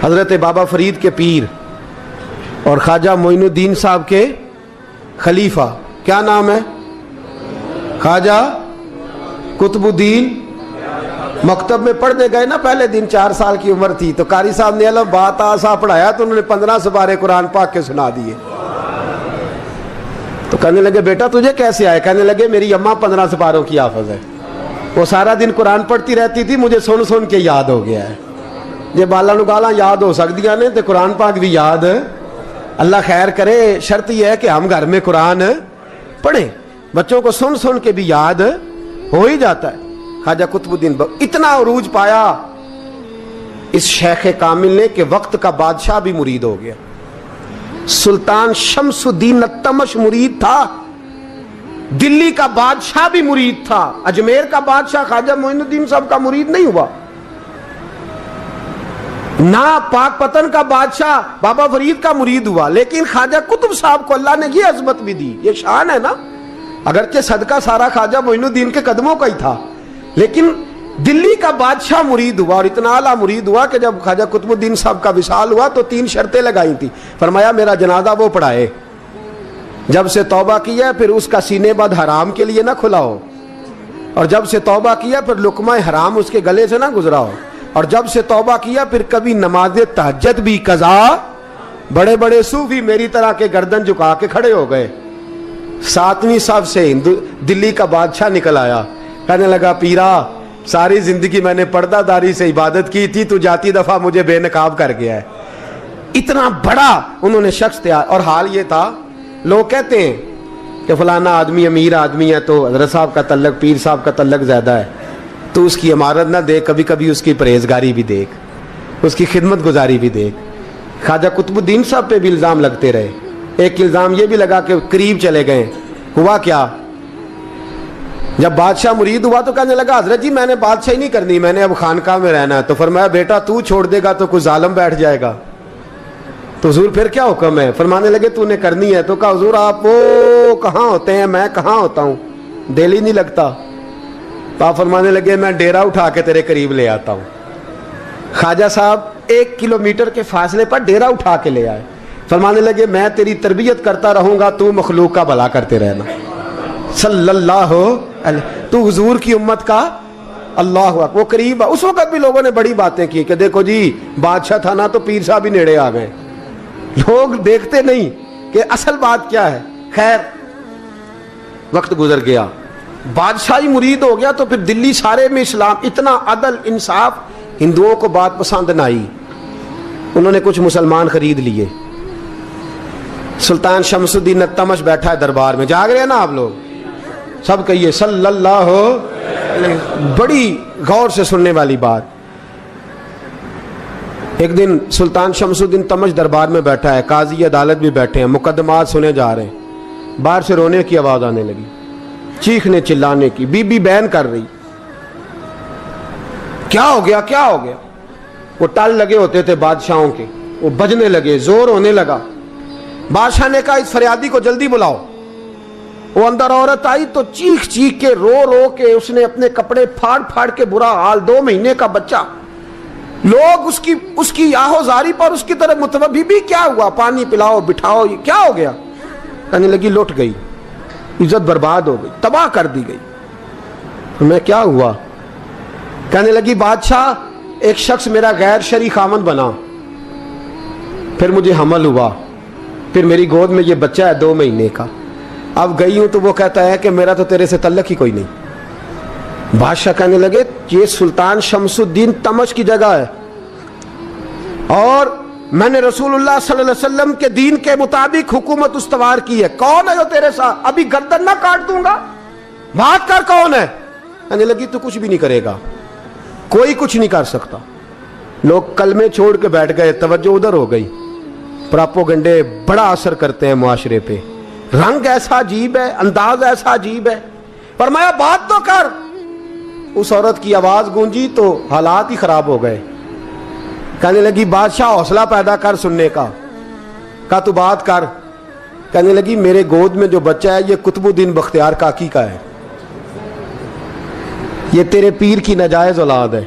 حضرت بابا فرید کے پیر اور خواجہ معین الدین صاحب کے خلیفہ، کیا نام ہے؟ خواجہ قطب الدین۔ مکتب میں پڑھنے گئے نا، پہلے دن 4 سال کی عمر تھی تو قاری صاحب نے الف با تا سا پڑھایا تو انہوں نے 15 سپارے قرآن پاک کے سنا دیے۔ تو کہنے لگے بیٹا تجھے کیسے آئے؟ کہنے لگے میری اماں 15 سپاروں کی حافظ ہے، وہ سارا دن قرآن پڑھتی رہتی تھی، مجھے سن سن کے یاد ہو گیا ہے۔ یہ بالا نو گالا یاد ہو سکدیاں نے تو قرآن پاک بھی یاد، اللہ خیر کرے۔ شرط یہ ہے کہ ہم گھر میں قرآن پڑھیں، بچوں کو سن سن کے بھی یاد ہو ہی جاتا ہے۔ خواجہ قطب الدین اتنا عروج پایا اس شیخ کامل نے کہ وقت کا بادشاہ بھی مرید ہو گیا۔ سلطان شمس الدین التمش مرید تھا، دلی کا بادشاہ بھی مرید تھا، اجمیر کا بادشاہ خواجہ معین الدین صاحب کا مرید نہیں ہوا، نہ پاک پتن کا بادشاہ بابا فرید کا مرید ہوا، لیکن خواجہ قطب صاحب کو اللہ نے یہ عظمت بھی دی۔ یہ شان ہے نا، اگرچہ صدقہ سارا خواجہ معین الدین کے قدموں کا ہی تھا، لیکن دلی کا بادشاہ مرید ہوا، اور اتنا اعلیٰ مرید ہوا کہ جب خواجہ قطب الدین صاحب کا وصال ہوا تو 3 شرطیں لگائی تھی۔ فرمایا میرا جنازہ وہ پڑھائے، جب سے توبہ کیا پھر اس کا سینے بد حرام کے لیے نہ کھلا ہو، اور جب سے توبہ کیا پھر لقمہ حرام اس کے گلے سے نہ گزرا ہو، اور جب سے توبہ کیا پھر کبھی نماز تہجد بھی قضا۔ بڑے بڑے صوفی میری طرح کے گردن جھکا کے کھڑے ہو گئے۔ 7ویں صف سے دلی کا بادشاہ نکل آیا، کہنے لگا پیرا ساری زندگی میں نے پردہ داری سے عبادت کی تھی، تو جاتی دفعہ مجھے بے نقاب کر گیا ہے۔ اتنا بڑا انہوں نے شخص تھا، اور حال یہ تھا لوگ کہتے ہیں کہ فلانا آدمی امیر آدمی ہے تو حضرت صاحب کا تعلق پیر صاحب کا تعلق زیادہ ہے، تو اس کی عمارت نہ دیکھ، کبھی کبھی اس کی پرہیزگاری بھی دیکھ، اس کی خدمت گزاری بھی دیکھ۔ خواجہ قطب الدین صاحب پہ بھی الزام لگتے رہے۔ ایک الزام یہ بھی لگا کہ قریب چلے گئے۔ ہوا کیا؟ جب بادشاہ مرید ہوا تو کہنے لگا حضرت جی میں نے بادشاہی نہیں کرنی، میں نے اب خانقاہ میں رہنا ہے۔ تو فرمایا بیٹا تو چھوڑ دے گا تو کوئی ظالم بیٹھ جائے گا، تو حضور پھر کیا حکم ہے؟ فرمانے لگے تو نے کرنی ہے۔ تو کہا حضور آپ وہ کہاں ہوتے ہیں، میں کہاں ہوتا ہوں، دل ہی نہیں لگتا۔ تو آپ فرمانے لگے میں ڈیرا اٹھا کے تیرے قریب لے آتا ہوں۔ خواجہ صاحب 1 کلومیٹر کے فاصلے پر ڈیرا اٹھا کے لے آئے۔ فرمانے لگے میں تیری تربیت کرتا رہوں گا، تو مخلوق کا بھلا کرتے رہنا۔ صلی اللہ علیہ، تو حضور کی امت کا اللہ اکبر۔ وہ قریب، اس وقت بھی لوگوں نے بڑی باتیں کی کہ دیکھو جی بادشاہ تھا نا تو پیر صاحب بھی نیڑے آ گئے۔ لوگ دیکھتے نہیں کہ اصل بات کیا ہے۔ خیر وقت گزر گیا، بادشاہی مرید ہو گیا، تو پھر دلی سارے میں اسلام، اتنا عدل انصاف، ہندوؤں کو بات پسند نہ آئی، انہوں نے کچھ مسلمان خرید لیے۔ سلطان شمس الدین التمش بیٹھا ہے دربار میں، جاگ رہے ہیں نا آپ لوگ سب، کہیے صلی اللہ علیہ۔ بڑی غور سے سننے والی بات۔ ایک دن سلطان شمس الدین تمش دربار میں بیٹھا ہے، قاضی عدالت بھی بیٹھے ہیں، مقدمات سنے جا رہے ہیں۔ باہر سے رونے کی آواز آنے لگی، چیخنے چلانے کی، بی بی بیان کر رہی۔ کیا ہو گیا کیا ہو گیا؟ وہ ٹال لگے ہوتے تھے بادشاہوں کے، وہ بجنے لگے، زور ہونے لگا۔ بادشاہ نے کہا اس فریادی کو جلدی بلاؤ۔ وہ اندر عورت آئی تو چیخ چیخ کے رو رو کے اس نے اپنے کپڑے پھاڑ پھاڑ کے، برا حال، 2 مہینے کا بچہ، لوگ اس کی آہو زاری پر اس کی طرف متوجہ۔ بھی کیا ہوا؟ پانی پلاؤ بٹھاؤ، یہ کیا ہو گیا؟ کہنے لگی لٹ گئی، عزت برباد ہو گئی، تباہ کر دی گئی۔ میں کیا ہوا؟ کہنے لگی بادشاہ ایک شخص میرا غیر شرعی خامند بنا، پھر مجھے حمل ہوا، پھر میری گود میں یہ بچہ ہے 2 مہینے کا، اب گئی ہوں تو وہ کہتا ہے کہ میرا تو تیرے سے تعلق ہی کوئی نہیں۔ بادشاہ کہنے لگے یہ سلطان شمس الدین تمش کی جگہ ہے، اور میں نے رسول اللہ صلی اللہ علیہ وسلم کے دین کے مطابق حکومت استوار کی ہے، کون ہے جو تیرے ساتھ؟ ابھی گردن نہ کاٹ دوں گا، بات کر کون ہے؟ کہنے لگی تو کچھ بھی نہیں کرے گا، کوئی کچھ نہیں کر سکتا۔ لوگ کلمے چھوڑ کے بیٹھ گئے، توجہ ادھر ہو گئی۔ پراپوگنڈے بڑا اثر کرتے ہیں معاشرے پہ، رنگ ایسا عجیب ہے، انداز ایسا عجیب ہے۔ فرمایا بات تو کر۔ اس عورت کی آواز گونجی تو حالات ہی خراب ہو گئے۔ کہنے لگی بادشاہ حوصلہ پیدا کر سننے کا۔ کہا تو بات کر۔ کہنے لگی میرے گود میں جو بچہ ہے یہ قطب الدین بختیار کاکی کا ہے، یہ تیرے پیر کی ناجائز اولاد ہے،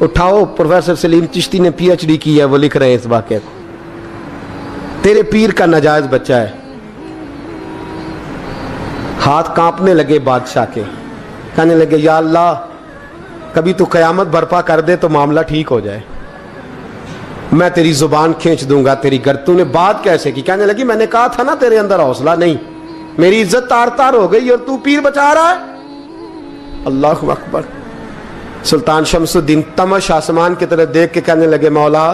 उठाओ, प्रोफेसर सलीम चिश्ती ने PhD की है, वो लिख रहे हैं इस वाक़े को। तेरे पीर का नाजायज बच्चा है। हाथ कांपने लगे बादशाह के, कहने लगे या अल्लाह कभी तो क़यामत बर्पा कर दे तो मामला ठीक हो जाए, मैं तेरी जुबान खींच दूंगा तेरी गर्दन। तूने बात कैसे की? कहने लगी मैंने कहा था ना तेरे अंदर हौसला नहीं, मेरी इज्जत तार तार हो गई और तू पीर बचा रहा है। अल्लाहु अकबर। सुल्तान शमसुद्दीन तमश आसमान की तरफ देख के कहने लगे मौला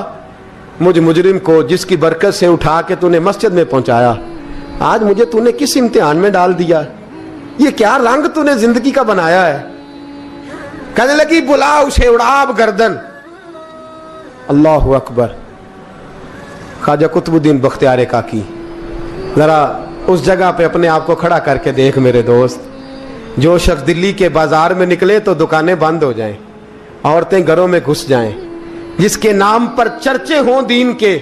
मुझ मुजरिम को जिसकी बरकत से उठा के तूने मस्जिद में पहुंचाया, आज मुझे तूने किस इम्तिहान में डाल दिया? ये क्या रंग तूने जिंदगी का बनाया है? कहने लगी बुला उसे, उड़ाब गर्दन। अल्लाहु अकबर। ख्वाजा कुतुबुद्दीन बख्तियार काकी, जरा उस जगह पे अपने आप को खड़ा करके देख मेरे दोस्त। जो शख्स दिल्ली के बाजार में निकले तो दुकानें बंद हो जाएं, औरतें घरों में घुस जाएं, जिसके नाम पर चर्चे हों दीन के,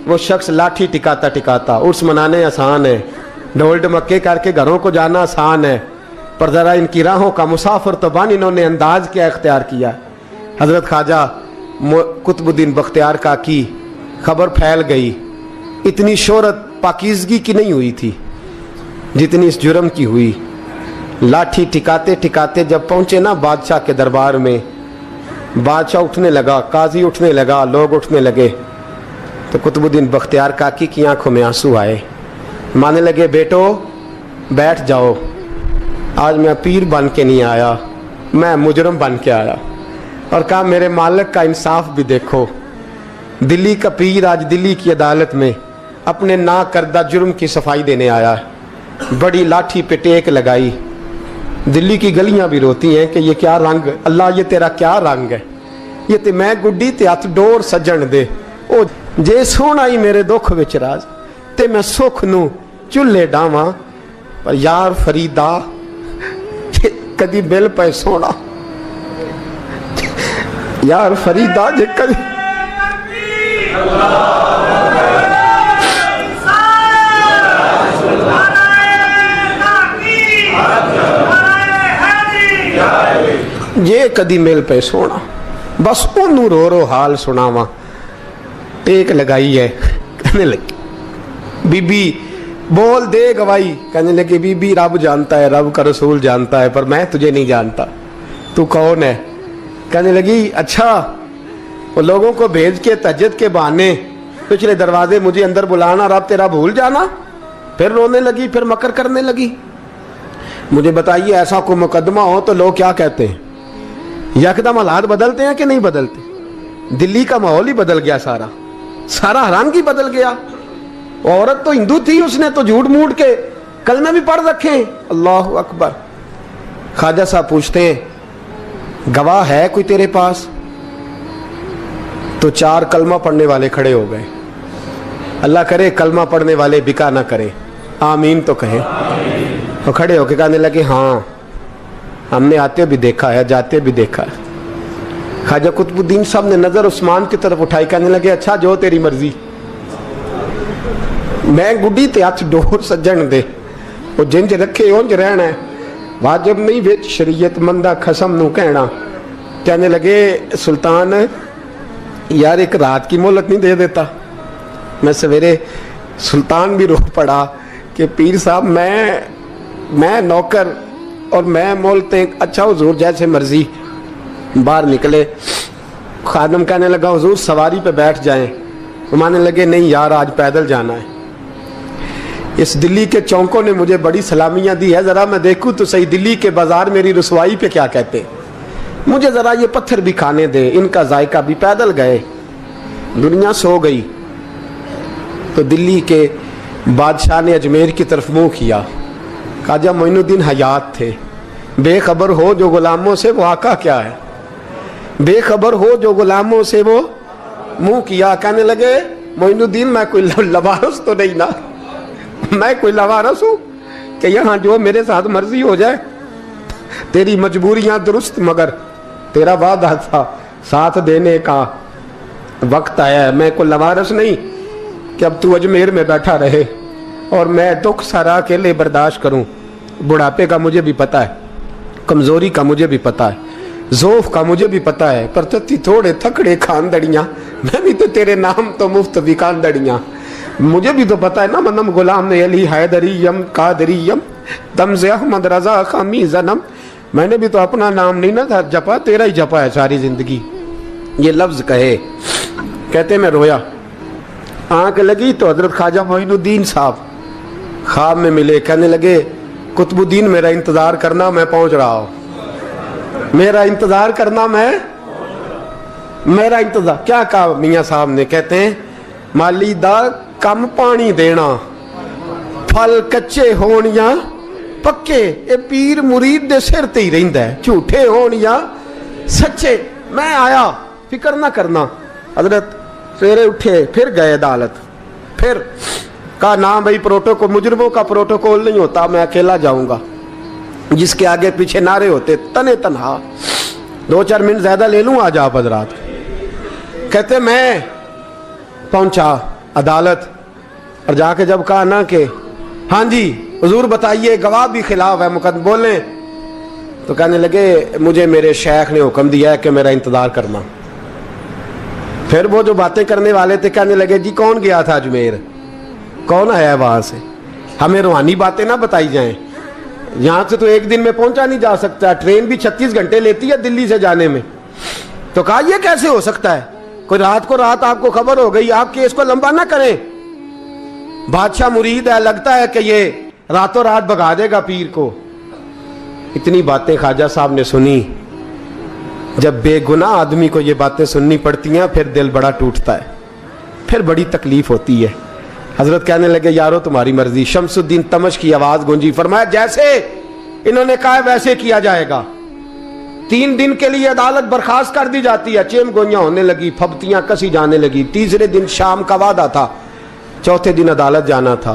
वो शख्स लाठी टिकाता टिकाता। उर्स मनाने आसान है, ढोल ढमक्के करके घरों को जाना आसान है, पर जरा इनकी राहों का मुसाफिर तो बन इन्होंने अंदाज क्या इख्तियार किया। हजरत ख्वाजा कुतुबुद्दीन बख्तियार काकी, खबर फैल गई। इतनी शोहरत पाकीज़गी की नहीं हुई थी जितनी इस जुर्म की हुई। लाठी टिकाते टिकाते जब पहुंचे ना बादशाह के दरबार में, बादशाह उठने लगा, काजी उठने लगा, लोग उठने लगे, तो कुतुबुद्दीन बख्तियार काकी की आंखों में आंसू आए। मानने लगे बेटो बैठ जाओ, आज मैं पीर बन के नहीं आया, मैं मुजरम बन के आया। और कहा मेरे मालिक का इंसाफ भी देखो, दिल्ली का पीर आज दिल्ली की अदालत में अपने ना करदा जुर्म की सफाई देने आया है। बड़ी लाठी पे टेक लगाई। दिल्ली की गलियां भी रोती हैं कि ये क्या रंग, अल्लाह ये तेरा क्या रंग है, ये ते मैं गुड्डी ते हथ डोर सजन दे। ओ जे सोना ही मेरे दुख विच राज ते मैं सुख नू चुल्हे डावां, पर यार फरीदा कदी बिल पे सोना, यार फरीदा जे कदी ये कदी मिल पे सोना, बस ओनू रो रो हाल सुनावा। टेक लगाई है, कहने लगी बीबी बोल दे गवाही। कहने लगी बीबी रब जानता है, रब का रसूल जानता है, पर मैं तुझे नहीं जानता, तू कौन है? कहने लगी अच्छा वो लोगों को भेज के तहज्जुद के बहाने पिछले दरवाजे मुझे अंदर बुलाना, रब तेरा भूल जाना। फिर रोने लगी, फिर मकर करने लगी। मुझे बताइए ऐसा कोई मुकदमा हो तो लोग क्या कहते हैं? यकदम हालात बदलते हैं कि नहीं बदलते? दिल्ली का माहौल ही बदल गया, सारा सारा रंग ही बदल गया। औरत तो हिंदू थी, उसने तो झूठ मूठ के कलमे भी पढ़ रखे। अल्लाह अकबर। ख्वाजा साहब पूछते हैं गवाह है कोई तेरे पास? तो 4 कलमा पढ़ने वाले खड़े हो गए। अल्लाह करे कलमा पढ़ने वाले बिका ना करे, आमीन तो कहे। तो खड़े होके कहने लगे हाँ हमने आते भी देखा है, जाते भी देखा है। ख्वाजा कुतुबुद्दीन साहब ने नजर उस्मान की तरफ उठाई, कहने लगे अच्छा जो तेरी मर्जी, मैं गुड्डी ते हथ डोर सज्जन दे, वो जिंज रखे उंज रहना है, वाजिब नहीं विच शरीयत मंदा खसम नू कहना। कहने लगे सुल्तान यार एक रात की मोहलत नहीं दे देता? मैं सवेरे सुल्तान भी रो पड़ा कि पीर साहब मैं नौकर और मैं मोलते। अच्छा हुजूर जैसे मर्जी। बाहर निकले, खादम कहने लगा हुजूर सवारी पे बैठ जाएं। वो मानने लगे नहीं यार आज पैदल जाना है। इस दिल्ली के चौंकों ने मुझे बड़ी सलामियां दी है, जरा मैं देखूं तो सही दिल्ली के बाजार मेरी रसवाई पे क्या कहते हैं, मुझे जरा ये पत्थर भी खाने दे, इनका जायका भी। पैदल गए, दुनिया सो गई तो दिल्ली के बादशाह ने अजमेर की तरफ मुंह किया। ख्वाजा मोइनुद्दीन हयात थे। बेखबर हो जो गुलामों से वो आका क्या है, बेखबर हो जो गुलामों से वो मुंह किया। कहने लगे मोइनुद्दीन मैं कोई लवारस तो नहीं ना, मैं कोई लवारस हूं कि यहाँ जो मेरे साथ मर्जी हो जाए? तेरी मजबूरियां दुरुस्त, मगर तेरा वादा था साथ देने का वक्त आया है। मैं कोई लवारस नहीं कि अब तू अजमेर में बैठा रहे और मैं दुख सारा अकेले बर्दाश्त करूं। बुढ़ापे का मुझे भी पता है, कमजोरी का मुझे भी पता है, ज़ोफ़ का मुझे भी पता है, पर तत्ती थोड़े थकड़े खानदड़ियाँ, मैं भी तो तेरे नाम तो मुफ्त भी खानदड़ियाँ। मुझे भी तो पता है ना, मनम गुलाम ने अली हैदरियम कादरियम तमज़े अहमद रज़ा खामी ज़नम। मैंने भी तो अपना नाम नहीं ना जपा, तेरा ही जपा है सारी ज़िंदगी। ये लफ्ज़ कहे, कहते मैं रोया, आँख लगी तो हज़रत ख्वाजा मोइनुद्दीन साहब ख्वाब में मिले। कहने लगे, कुतुबुद्दीन मेरा इंतज़ार करना, मैं पहुँच रहा हूँ। मेरा इंतज़ार करना, मेरा इंतज़ार। क्या कहा मियाँ साहब ने? कहते हैं, माली दा कम पानी देना, फल कच्चे होण या पक्के, ये पीर मुरीद दे सिर ते ही रहिंदा है, झूठे होण या सच्चे। मैं आया, फिक्र ना करना। हजरत सवेरे उठे, फिर गए अदालत, फिर कहा ना भाई प्रोटोकॉल, मुजरिमों का प्रोटोकॉल नहीं होता, मैं अकेला जाऊंगा। जिसके आगे पीछे नारे होते तने तनहा। 2-4 मिनट ज्यादा ले लूं आज आप हजरात। कहते मैं पहुंचा अदालत और जाके जब कहा ना कि हाँ जी हुजूर बताइए, गवाह भी खिलाफ है, मुकदमा बोलें, तो कहने लगे मुझे मेरे शेख ने हुक्म दिया है कि मेरा इंतजार करना। फिर वो जो बातें करने वाले थे कहने लगे, जी कौन गया था अजमेर, कौन आया है वहां से, हमें रूहानी बातें ना बताई जाएं। यहां से तो एक दिन में पहुंचा नहीं जा सकता, ट्रेन भी 36 घंटे लेती है दिल्ली से जाने में। तो कहा यह कैसे हो सकता है, कोई रात को रात आपको खबर हो गई, आप केस को लंबा ना करें। बादशाह मुरीद है, लगता है कि ये रातों रात भगा देगा पीर को। इतनी बातें ख्वाजा साहब ने सुनी। जब बेगुनाह आदमी को ये बातें सुननी पड़ती हैं, फिर दिल बड़ा टूटता है, फिर बड़ी तकलीफ होती है। हजरत कहने लगे, यारो तुम्हारी मर्जी। शमसुद्दीन तमश की आवाज गूंजी, फरमाया जैसे इन्होंने कहा वैसे किया जाएगा। 3 दिन के लिए अदालत बर्खास्त कर दी जाती है। चेम गोइयां होने लगी, फबतियां कसी जाने लगी। तीसरे दिन शाम का वादा था, चौथे दिन अदालत जाना था।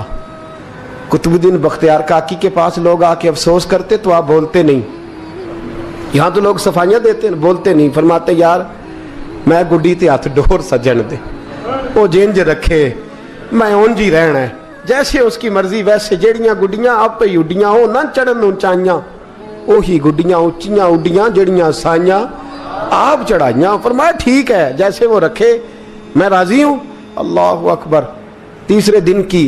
कुतुबुद्दीन बख्तियार काकी के पास लोग आके अफसोस करते तो आप बोलते नहीं, यहां तो लोग सफाइयां देते बोलते नहीं। फरमाते यार मैं गुड्डी ते हथ डोर सजन दे, वो जिंज रखे मैं उंज ही रहना है, जैसे उसकी मर्जी वैसे। जेड़ियां गुड्डियां आप ही उड्डियां हो ना चढ़न ऊंचाइयां, ओही गुड्डियां उच्चियां उड्डियां जेड़ियां साइयां आप चढ़ाइयां। फरमाया ठीक है, जैसे वो रखे मैं राजी हूं। अल्लाह अकबर। तीसरे दिन की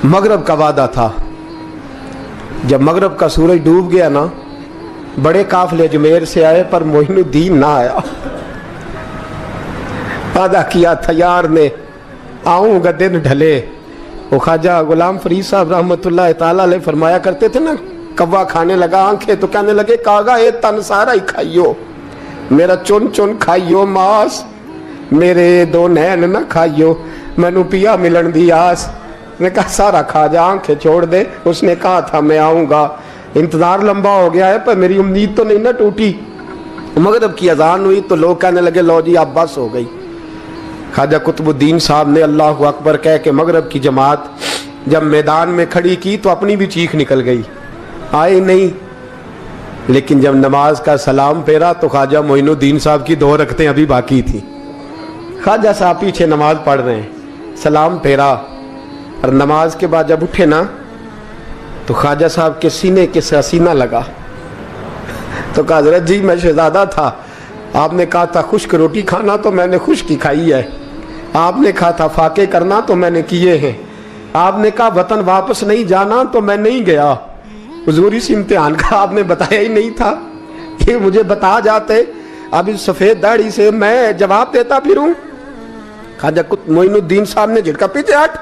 मगरब का वादा था। जब मगरब का सूरज डूब गया ना, बड़े काफले अजमेर से आए पर मोइनुद्दीन ना आया। वादा किया था यार ने, आऊंगा दिन ढले। वो ख्वाजा गुलाम फरीद साहब रहमतुल्लाह ताला अलैह फरमाया करते थे ना, कव्वा खाने लगा आंखें तो कहने लगे कागा ये तन सारा ही खाइयो, मेरा चुन चुन खाइयो मास, मेरे 2 नैन ना खाइयो, मैनू पिया मिलन दी आस। ने कहा सारा खा जा, आंखें छोड़ दे। उसने कहा था मैं आऊंगा, इंतजार लंबा हो गया है पर मेरी उम्मीद तो नहीं ना टूटी। मगरिब की अजान हुई तो लोग कहने लगे लो जी अब बस हो गई। ख्वाजा कुतुबुद्दीन साहब ने अल्लाह अकबर कह के मगरिब की जमात जब मैदान में खड़ी की तो अपनी भी चीख निकल गई, आए नहीं। लेकिन जब नमाज का सलाम फेरा तो ख्वाजा मोइनुद्दीन साहब की 2 रकतें अभी बाकी थी। ख्वाजा साहब पीछे नमाज पढ़ रहे हैं, सलाम फेरा और नमाज के बाद जब उठे ना तो ख्वाजा साहब के सीने के सीना लगा। तो कहा हजरत जी मैं शहजादा था, आपने कहा था खुश्क रोटी खाना तो मैंने खुश्क ही खाई है, आपने कहा था फाके करना तो मैंने किए हैं, आपने कहा वतन वापस नहीं जाना तो मैं नहीं गया। हुजूर इस इम्तिहान का आपने बताया ही नहीं था, ये मुझे बता जाते अब इस सफेद दाढ़ी से मैं जवाब देता फिरूं। ख्वाजा मोइनुद्दीन साहब ने झटका, पीछे हट,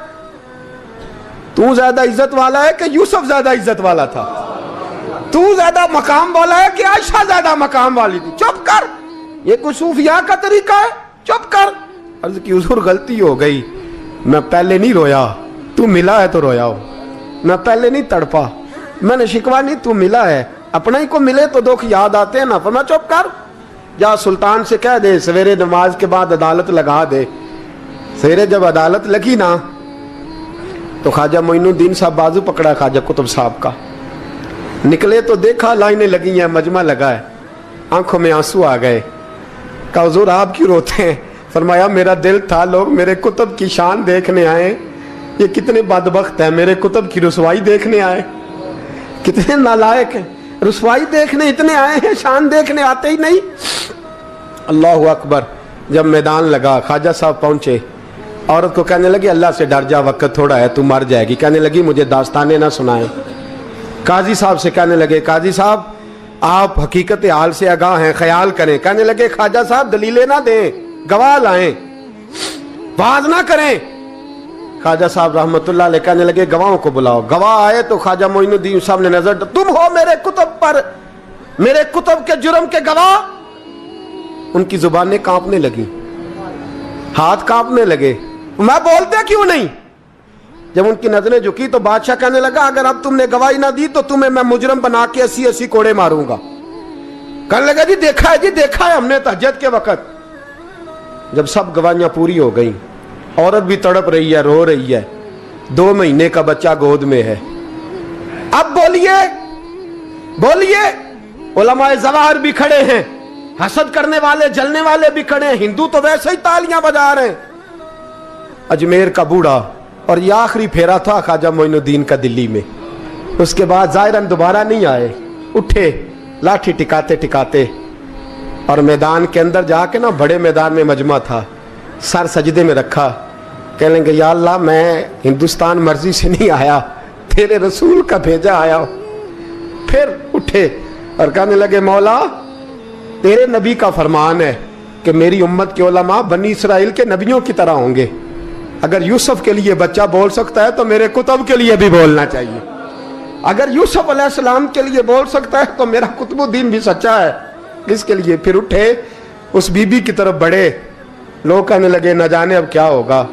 तू ज्यादा इज्जत वाला है कि यूसुफ ज्यादा इज्जत वाला था, तू ज्यादा मकाम वाला है कि आयशा ज्यादा मकाम वाली थी, चुप कर, ये कोई सूफिया का तरीका है, चुप कर। अर्ज की हुजूर गलती हो गई, मैं पहले नहीं रोया, तू मिला है तो रोया हो, मैं पहले नहीं तड़पा, मैंने शिकवा नहीं, तू मिला है, अपना ही को मिले तो दुख याद आते हैं ना। फरमाया चुप कर, जा सुल्तान से कह दे सवेरे नमाज के बाद अदालत लगा दे। सवेरे जब अदालत लगी ना तो ख्वाजा मोइनुद्दीन साहब बाजू पकड़ा ख्वाजा कुतुब साहब का, निकले तो देखा लाइनें लगी हैं, मजमा लगा है, आंखों में आंसू आ गए। कहा हुजूर आप क्यों रोते हैं? फरमाया मेरा दिल था लोग मेरे कुतुब की शान देखने आए, ये कितने बदबख्त हैं, मेरे कुतुब की रुसवाई देखने आए, कितने नालायक हैं। रुसवाई देखने इतने आए हैं, शान देखने आते ही नहीं। अल्लाह अकबर। जब मैदान लगा, ख्वाजा साहब पहुंचे, औरत को कहने लगी अल्लाह से डर जा, वक्त थोड़ा है, तू मर जाएगी। कहने लगी मुझे दास्ताने ना सुनाए। काजी साहब से कहने लगे काजी साहब आप हकीकत हाल से आगाह हैं, ख्याल करें। कहने लगे ख्वाजा साहब दलीलें ना दें, गवाह लाएं, वाज ना करें। ख्वाजा साहब रहमतुल्लाह अलैह कहने लगे गवाहों को बुलाओ। गवाह आए तो ख्वाजा मोइनुद्दीन साहब ने नजर, तुम हो मेरे कुतुब पर, मेरे कुतुब के जुर्म के गवाह। उनकी जुबानें कांपने लगी, हाथ कांपने लगे, मैं बोलते क्यों नहीं। जब उनकी नजरें झुकी तो बादशाह कहने लगा अगर अब तुमने गवाही ना दी तो तुम्हें मैं मुजरम बना के 80-80 कोड़े मारूंगा। कहने लगा जी देखा है, जी देखा है हमने तहज्जुद के वक्त। जब सब गवाहियां पूरी हो गई, औरत भी तड़प रही है, रो रही है, 2 महीने का बच्चा गोद में है। अब बोलिए बोलिए, उलमाए ज़वाहिर भी खड़े हैं, हसद करने वाले जलने वाले भी खड़े हैं, हिंदू तो वैसे ही तालियां बजा रहे हैं। अजमेर का बूढ़ा, और ये आखिरी फेरा था ख्वाजा मोइनुद्दीन का दिल्ली में। उसके बाद ज़ाहिरन दोबारा नहीं आए, उठे लाठी टिकाते टिकाते और मैदान के अंदर जाके ना, बड़े मैदान में मजमा था, सर सजदे में रखा। कहने लगे या अल्लाह मैं हिंदुस्तान मर्जी से नहीं आया, तेरे रसूल का भेजा आया। फिर उठे और कहने लगे मौला तेरे नबी का फरमान है कि मेरी उम्मत के उलमा बनी इसराइल के नबियों की तरह होंगे। अगर यूसुफ के लिए बच्चा बोल सकता है तो मेरे कुतुब के लिए भी बोलना चाहिए। अगर यूसुफ अलैहिस्सलाम के लिए बोल सकता है तो मेरा कुतुबुद्दीन भी सच्चा है। इसके लिए फिर उठे, उस बीबी की तरफ बढ़े। लोग कहने लगे न जाने अब क्या होगा।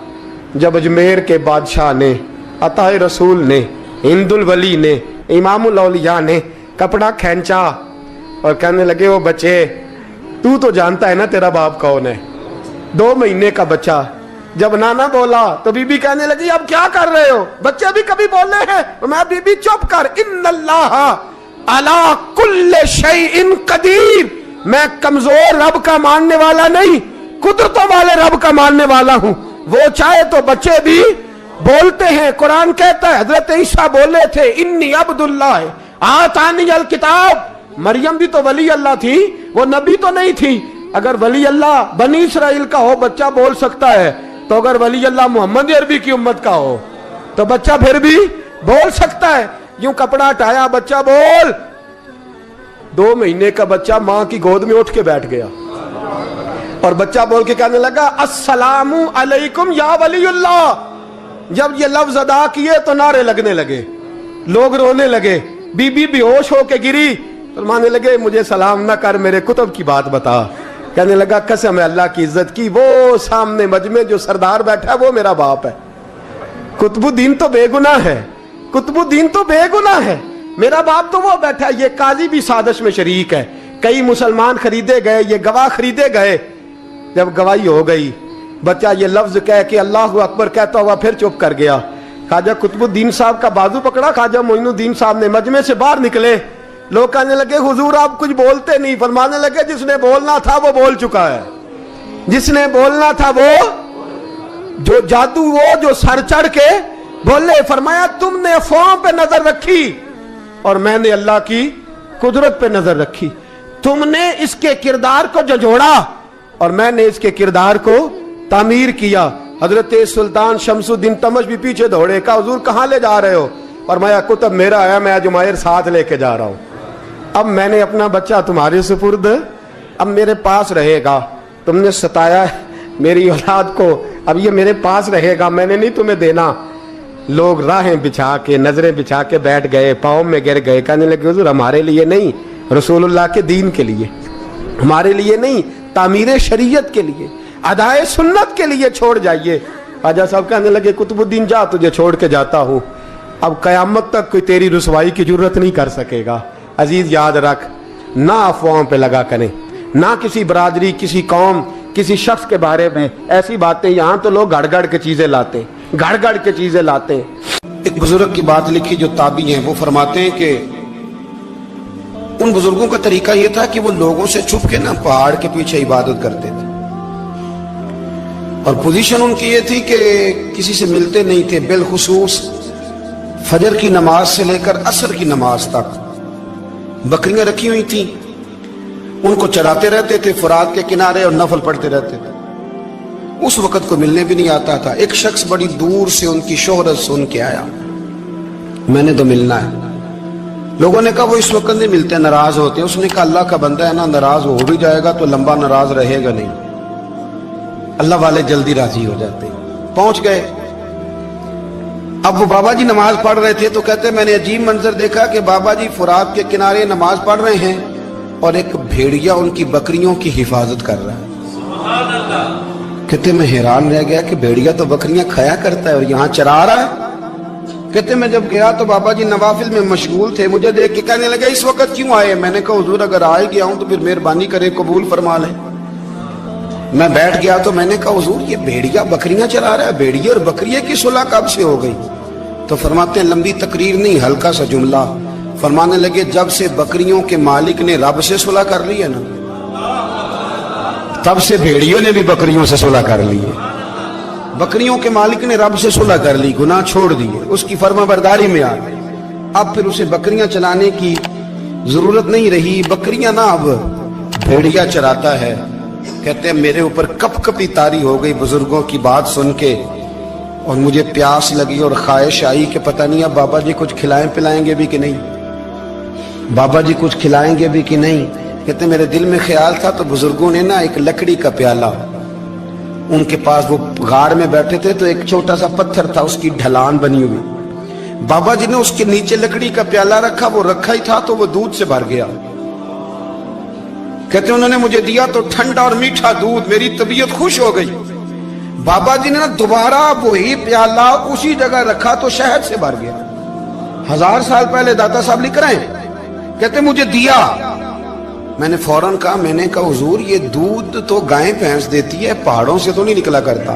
जब अजमेर के बादशाह ने, अताए रसूल ने, हिंदुल वली ने, इमामुल औलिया ने कपड़ा खींचा और कहने लगे वो बच्चे तू तो जानता है ना तेरा बाप कौन है, 2 महीने का बच्चा। जब नाना बोला तो बीबी कहने लगी अब क्या कर रहे हो, बच्चे भी कभी बोले हैं। मैं बीबी चुप कर, इन्नल्लाह अला कुल्ले शैइन कदीर, मैं कमजोर रब का मानने वाला नहीं, कुदरतों वाले रब का मानने वाला हूं। वो चाहे तो बच्चे भी बोलते हैं। कुरान कहता है हजरत ईसा बोले थे इन्नी अब्दुल्लाह आतानी अल किताब। मरियम भी तो वली अल्लाह थी, वो नबी तो नहीं थी। अगर वली अल्लाह बनी इसराइल का हो बच्चा बोल सकता है, तो अगर वली अल्लाह मोहम्मद अरबी की उम्मत का हो तो बच्चा फिर भी बोल सकता है। यूं कपड़ा हटाया, बच्चा बोल। 2 महीने का बच्चा मां की गोद में उठ के बैठ गया और बच्चा बोल के कहने लगा अस्सलामु अलैकुम या वलीउल्लाह। जब ये लफ्ज अदा किए तो नारे लगने लगे, लोग रोने लगे, बीबी बेहोश होके गिरी। फरमाने लगे मुझे सलाम ना कर, मेरे कुतुब की बात बता। कहने लगा कसम है अल्लाह की इज्जत की, वो सामने मजमे जो सरदार बैठा है वो मेरा बाप है। कुतुबुद्दीन तो बेगुनाह है, कुतुबुद्दीन तो बेगुनाह है, मेरा बाप तो वो बैठा है। ये काजी भी साजिश में शरीक है, कई मुसलमान खरीदे गए, ये गवाह खरीदे गए। जब गवाही हो गई, बच्चा ये लफ्ज कह के अल्लाह अकबर कहता हुआ फिर चुप कर गया। ख्वाजा कुतुबुद्दीन साहब का बाजू पकड़ा, ख्वाजा मोइनुद्दीन साहब ने मजमे से बाहर निकले। लोग कहने लगे हुजूर आप कुछ बोलते नहीं। फरमाने लगे जिसने बोलना था वो बोल चुका है, जिसने बोलना था वो, जो जादू वो जो सर चढ़ के बोले। फरमाया तुमने अफवाहों पे नजर रखी और मैंने अल्लाह की कुदरत पे नजर रखी। तुमने इसके किरदार को झंझोड़ा और मैंने इसके किरदार को तामीर किया। हजरत सुल्तान शमसुद्दीन तमश भी पीछे दौड़े, कहा हुजूर कहां ले जा रहे हो। फरमाया कुतुब मेरा आया, मैं जुमायर साथ लेके जा रहा हूं। अब मैंने अपना बच्चा तुम्हारे सुपुर्द, अब मेरे पास रहेगा। तुमने सताया मेरी औलाद को, अब ये मेरे पास रहेगा, मैंने नहीं तुम्हें देना। लोग राहें बिछा के, नजरें बिछा के बैठ गए, पाँव में गिर गए। कहने लगे हुजूर हमारे लिए नहीं, रसूलुल्लाह के दीन के लिए, हमारे लिए नहीं, तामीर शरीयत के लिए, अदाए सुन्नत के लिए छोड़ जाइए। ख्वाजा साहब कहने लगे कुतुबुद्दीन जा, तुझे छोड़ के जाता हूं, अब कयामत तक कोई तेरी रुसवाई की जरूरत नहीं कर सकेगा। अजीज याद रख, ना अफवाहों पे लगा करें, ना किसी बरादरी, किसी कौम, किसी शख्स के बारे में ऐसी बातें। यहां तो लोग गड़ के चीजें लाते हैं, गड़ के चीजें लाते हैं। एक बुजुर्ग की बात लिखी जो ताबी हैं, वो फरमाते हैं कि उन बुजुर्गों का तरीका यह था कि वो लोगों से छुप के ना पहाड़ के पीछे इबादत करते थे और पोजीशन उनकी ये थी कि किसी से मिलते नहीं थे, बिलखुसूस फजर की नमाज से लेकर असर की नमाज तक बकरियां रखी हुई थी, उनको चराते रहते थे फुरात के किनारे और नफल पढ़ते रहते थे। उस वक्त को मिलने भी नहीं आता था। एक शख्स बड़ी दूर से उनकी शोहरत सुन के आया, मैंने तो मिलना है। लोगों ने कहा वो इस वक्त नहीं मिलते, नाराज होते हैं। उसने कहा अल्लाह का बंदा है ना, नाराज हो भी जाएगा तो लंबा नाराज रहेगा नहीं, अल्लाह वाले जल्दी राजी हो जाते। पहुंच गए। अब वो बाबा जी नमाज पढ़ रहे थे तो कहते मैंने अजीब मंजर देखा कि बाबा जी फुरात के किनारे नमाज पढ़ रहे हैं और एक भेड़िया उनकी बकरियों की हिफाजत कर रहा है। कहते मैं हैरान रह गया कि भेड़िया तो बकरियां खाया करता है और यहाँ चरा रहा है। कहते मैं जब गया तो बाबा जी नवाफिल में मशगूल थे, मुझे देख के कहने लगे इस वक्त क्यों आए? मैंने कहा हुजूर अगर आ ही गया हूं तो फिर मेहरबानी करे कबूल फरमा ले। मैं बैठ गया तो मैंने कहा हुजूर ये भेड़िया बकरियां चरा रहा है, भेड़िया और बकरिया की सुलह कब से हो गई? तो फरमाते हैं लंबी तकरीर नहीं, हल्का सा जुमला। फरमाने लगे जब से बकरियों के मालिक ने रब से सुलह कर ली है ना, तब से भेड़ियों ने भी बकरियों से सुलह कर ली है। बकरियों के मालिक ने रब से सुलह कर ली, गुनाह छोड़ दिए, उसकी फर्माबरदारी में आ गए। अब फिर उसे बकरियां चलाने की जरूरत नहीं रही, बकरियां ना अब भेड़िया चराता है। कहते हैं मेरे ऊपर कपकपी तारी हो गई बुजुर्गों की बात सुन के, और मुझे प्यास लगी और ख्वाहिश आई कि पता नहीं अब बाबा जी कुछ खिलाएं पिलाएंगे भी कि नहीं, बाबा जी कुछ खिलाएंगे भी कि नहीं। कहते मेरे दिल में ख्याल था तो बुजुर्गों ने ना एक लकड़ी का प्याला, उनके पास वो गाड़ में बैठे थे तो एक छोटा सा पत्थर था, उसकी ढलान बनी हुई, बाबा जी ने उसके नीचे लकड़ी का प्याला रखा, वो रखा ही था तो वो दूध से भर गया। कहते उन्होंने मुझे दिया तो ठंडा और मीठा दूध, मेरी तबीयत खुश हो गई। बाबा जी ने ना दोबारा वही प्याला उसी जगह रखा तो शहद से भर गया। 1000 साल पहले दाता साहब लिख रहे हैं। कहते मुझे दिया, मैंने फौरन कहा, मैंने कहा हुजूर ये दूध तो गाय भैंस देती है, पहाड़ों से तो नहीं निकला करता,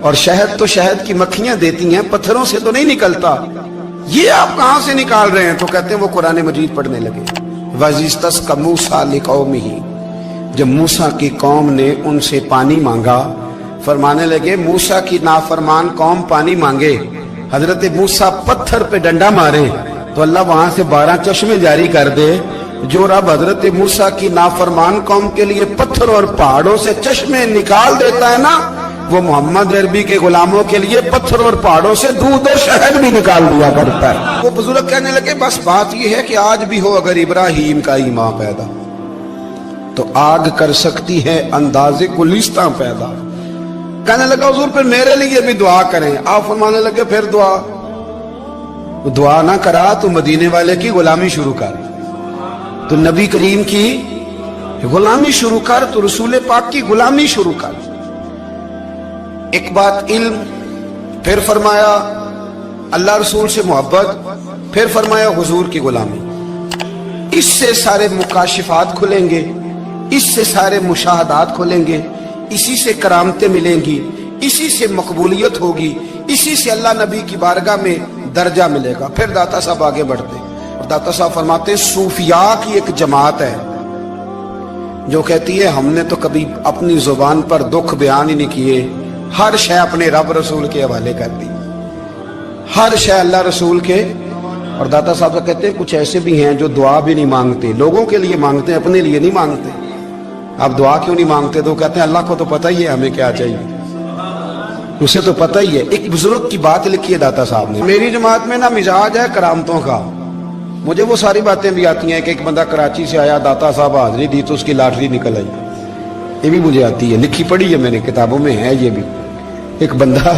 और शहद तो शहद की मक्खियां देती हैं, पत्थरों से तो नहीं निकलता, ये आप कहां से निकाल रहे हैं? तो कहते हैं वो कुरान मजीद पढ़ने लगे। वज़िस्तस्क़ा मूसा लिक़ौमिही, जब मूसा की कौम ने उनसे पानी मांगा, फरमाने लगे मूसा की नाफरमान कौम पानी मांगे, हजरत मूसा पत्थर पे डंडा मारे तो अल्लाह वहां से 12 चश्मे जारी कर दे। जो रब हजरत मूसा की नाफरमान कौम के लिए पत्थर और पहाड़ों से चश्मे निकाल देता है ना, वो मोहम्मद अरबी के गुलामों के लिए पत्थर और पहाड़ों से दूध और शहद भी निकाल दिया करता है। वो बुजुर्ग कहने लगे बस बात ये है कि आज भी हो अगर इब्राहिम का ईमान पैदा तो आग कर सकती है अंदाजे गुलिस्तां पैदा। कहने लगा हुजूर फिर मेरे लिए भी दुआ करें। आप फरमाने लगे फिर दुआ ना करा तो मदीने वाले की गुलामी शुरू कर, तो नबी करीम की गुलामी शुरू कर, तो रसूल पाक की गुलामी शुरू कर। एक बात इल्म, फिर फरमाया अल्लाह रसूल से मोहब्बत, फिर फरमाया हुजूर की गुलामी। इससे सारे मुकाशिफात खुलेंगे, इससे सारे मुशाहदात खुलेंगे, इसी से करामतें मिलेंगी, इसी से मकबूलियत होगी, इसी से अल्लाह नबी की बारगाह में दर्जा मिलेगा। फिर दाता साहब आगे बढ़ते और दाता साहब फरमाते सूफिया की एक जमात है जो कहती है हमने तो कभी अपनी जुबान पर दुख बयान ही नहीं किए, हर शय अपने रब रसूल के हवाले कर दी, हर शय अल्लाह रसूल के। और दाता साहब कहते हैं कुछ ऐसे भी हैं जो दुआ भी नहीं मांगते, लोगों के लिए मांगते हैं, अपने लिए नहीं मांगते। आप दुआ क्यों नहीं मांगते? तो कहते हैं अल्लाह को तो पता ही है हमें क्या चाहिए, उसे तो पता ही है। एक बुजुर्ग की बात लिखी है दाता साहब ने, मेरी जमात में ना मिजाज है करामतों का, मुझे वो सारी बातें भी आती हैं कि एक बंदा कराची से आया, दाता साहब हाजिरी दी तो उसकी लॉटरी निकल आई, ये भी मुझे आती है, लिखी पढ़ी है मैंने, किताबों में है ये भी। एक बंदा,